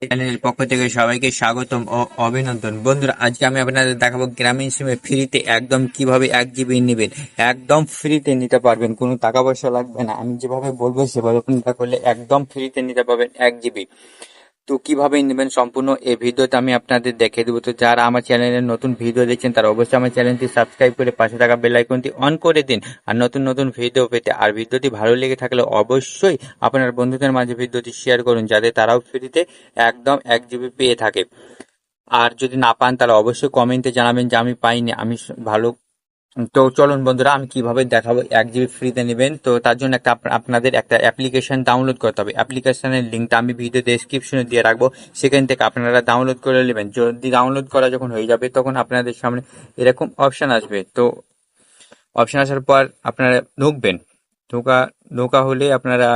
চ্যানেলের পক্ষ থেকে সবাইকে স্বাগতম ও অভিনন্দন। বন্ধুরা, আজকে আমি আপনাদের দেখাবো গ্রামীণ সিমে ফ্রিতে একদম কিভাবে 1 জিবি নেবেন। একদম ফ্রিতে নিতে পারবেন, কোনো টাকা পয়সা লাগবে না। আমি যেভাবে বলবো সেভাবে আপনারা করলে একদম ফ্রিতে নিতে পারবেন 1 জিবি। তো কিভাবে নেবেন সম্পূর্ণ এই ভিডিওতে আমি আপনাদের দেখিয়ে দেবো। তো যারা আমার চ্যানেলের নতুন ভিডিও দেখছেন তারা অবশ্যই আমার চ্যানেলটি সাবস্ক্রাইব করে পাশে থাকা বেল আইকনটি অন করে দিন আর নতুন নতুন ভিডিও পেতে। আর ভিডিওটি ভালো লেগে থাকলে অবশ্যই আপনার বন্ধুদের মাঝে ভিডিওটি শেয়ার করুন, যাতে তারাও ফ্রিতে একদম 1 জিবি পেয়ে থাকে। আর যদি না পান তাহলে অবশ্যই কমেন্টে জানাবেন যে আমি পাইনি, আমি ভালো। তো চলুন বন্ধুরা, আমি কিভাবে দেখাবো 1 জিবি ফ্রিতে নেবেন। তো তার জন্য আপনাদের একটা অ্যাপ্লিকেশন ডাউনলোড করতে হবে। অ্যাপ্লিকেশনের লিঙ্কটা আমি ভিডিও ডেসক্রিপশনে দিয়ে রাখবো, সেখান থেকে আপনারা ডাউনলোড করে নেবেন। যদি ডাউনলোড করা যখন হয়ে যাবে তখন আপনাদের সামনে এরকম অপশন আসবে। তো অপশন আসার পর আপনারা ঢুকবেন। ঢোকা ঢোকা হলে আপনারা,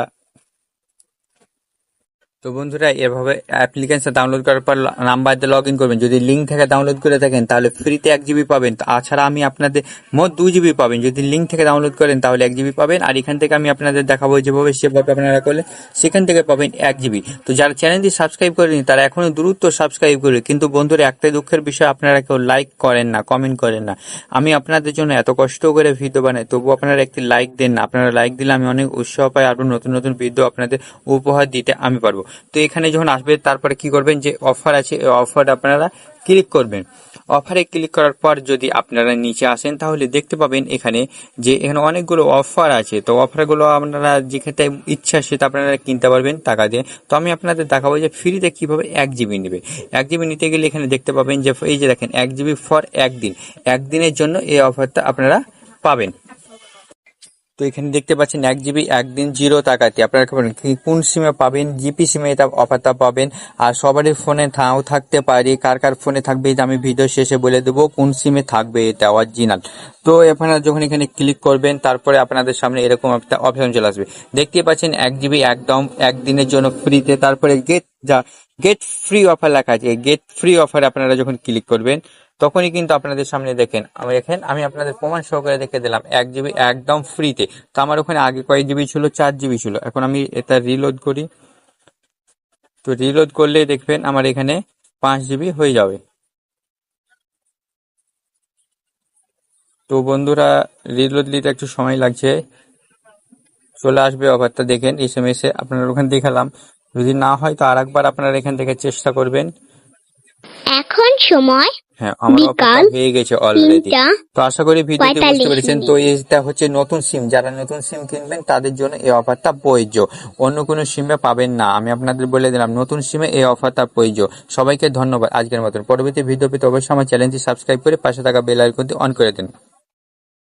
তো বন্ধুরা, এভাবে অ্যাপ্লিকেশন ডাউনলোড করার পর নাম্বার দিয়ে লগ ইন করবেন। যদি লিঙ্ক থেকে ডাউনলোড করে থাকেন তাহলে ফ্রিতে 1 জিবি পাবেন। তাছাড়া আমি আপনাদের মোট 2 জিবি পাবেন। যদি লিঙ্ক থেকে ডাউনলোড করেন তাহলে 1 জিবি পাবেন। আর এখান থেকে আমি আপনাদের দেখাবো যেভাবে সেভাবে আপনারা করলে সেখান থেকে পাবেন 1 জিবি। তো যারা চ্যানেলটি সাবস্ক্রাইব করেনি তারা এখনো দ্রুত সাবস্ক্রাইব করে। কিন্তু বন্ধুরা, একটাই দুঃখের বিষয়, আপনারা কেউ লাইক করেন না, কমেন্ট করেন না। আমি আপনাদের জন্য এত কষ্ট করে ভিডিও বানাই, তবুও আপনারা একটি লাইক দেন না। আপনারা লাইক দিলে আমি অনেক উৎসাহ পাই, আরো নতুন নতুন ভিডিও আপনাদের উপহার দিতে আমি পারবো। তো এখানে যখন আসবে তারপরে কি করবেন, যে অফার আছে এই অফার আপনারা ক্লিক করবেন। অফারে ক্লিক করার পর যদি আপনারা নিচে আসেন তাহলে দেখতে পাবেন এখানে যে এখানে অনেকগুলো অফার আছে। তো অফারগুলো আপনারা যেখানে ইচ্ছা সেটা আপনারা কিনতে পারবেন টাকা দিয়ে। তো আমি আপনাদের দেখাবো যে ফ্রিতে কিভাবে 1 জিবি নেবে। 1 জিবি নিতে গেলে এখানে দেখতে পাবেন যে এই যে দেখেন 1 জিবি ফর একদিন, একদিনের জন্য এই অফারটা আপনারা পাবেন। তো এখানে দেখতে পাচ্ছেন 1 জিবি একদিন 0 টাকাতে আপনারা কোন সিমে পাবেন, জিপি সিমে এটা অফারটা পাবেন। আর সবারই ফোনে নাও থাকতে পারে, কার কার ফোনে থাকবে এটা আমি ভিডিও শেষে বলে দেবো কোন সিমে থাকবে এটা অরিজিনাল। তো আপনারা যখন এখানে ক্লিক করবেন তারপরে আপনাদের সামনে এরকম একটা অপশন চলে আসবে। দেখতে পাচ্ছেন 1 জিবি একদম একদিনের জন্য ফ্রিতে, তারপরে গেট ফ্রি অফার লেখা আছে। গেট ফ্রি অফারে আপনারা যখন ক্লিক করবেন তখনই কিন্তু আপনাদের সামনে দেখেন আমি আপনাদের প্রমাণ সহকারে দেখে দিলাম 1 জিবি একদম ফ্রিতে। তো আমার ওখানে আগে কয়েক জিবি ছিল, 4 জিবি ছিল। এখন আমি এটা রিলোড করি। তো রিলোড করলে দেখবেন আমার এখানে 5 জিবি হয়ে যাবে। তো বন্ধুরা, রিলোড নিতে একটু সময় লাগছে, চলে আসবে অফারটা। দেখেন SMS এ আপনার ওখানে দেখালাম। যদি না হয় তো আরেকবার আপনারা এখান থেকে চেষ্টা করবেন। এখন সময় হ্যাঁ, আমার অফারটা বিকাল হয়ে গেছে অলরেডি। 3টা তো আশা করি ভিডিওটি বুঝতে 45 পেরেছেন। তো মিনিট। এটা হচ্ছে নতুন সিম, যারা নতুন সিম কিনবেন তাদের জন্য এই অফারটা প্রযোজ্য, অন্য কোনো সিমে পাবেন না। আমি আপনাদের বলে দিলাম নতুন সিমে এই অফারটা প্রযোজ্য। সবাইকে ধন্যবাদ আজকের মতন। পরবর্তী ভিডিও পেতে অবশ্যই আমার চ্যানেলটি সাবস্ক্রাইব করে পাশে থাকা বেল আইকনটি অন করে দিন।